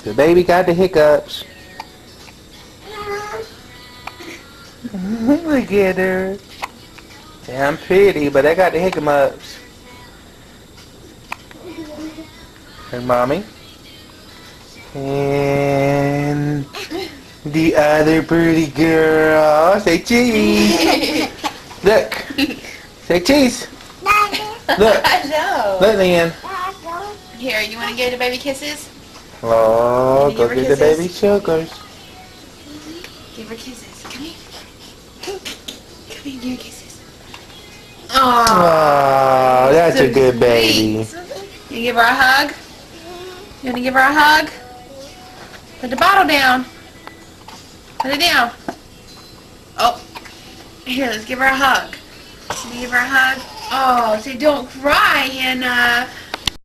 The baby got the hiccups. Look at her. Yeah, I'm pretty, but I got the hiccups. And mommy. And the other pretty girl. Say cheese. Look. Say cheese. Look. I know. Look, Leighann. Here, you want to give the baby kisses? Oh, go get the baby sugars. Give her kisses. Come here. Come here, give her kisses. Oh, that's so a good sweet. baby. You give her a hug? You want to give her a hug? Put the bottle down. Put it down. Oh, here, let's give her a hug. Can you give her a hug? Oh, say don't cry, Hannah.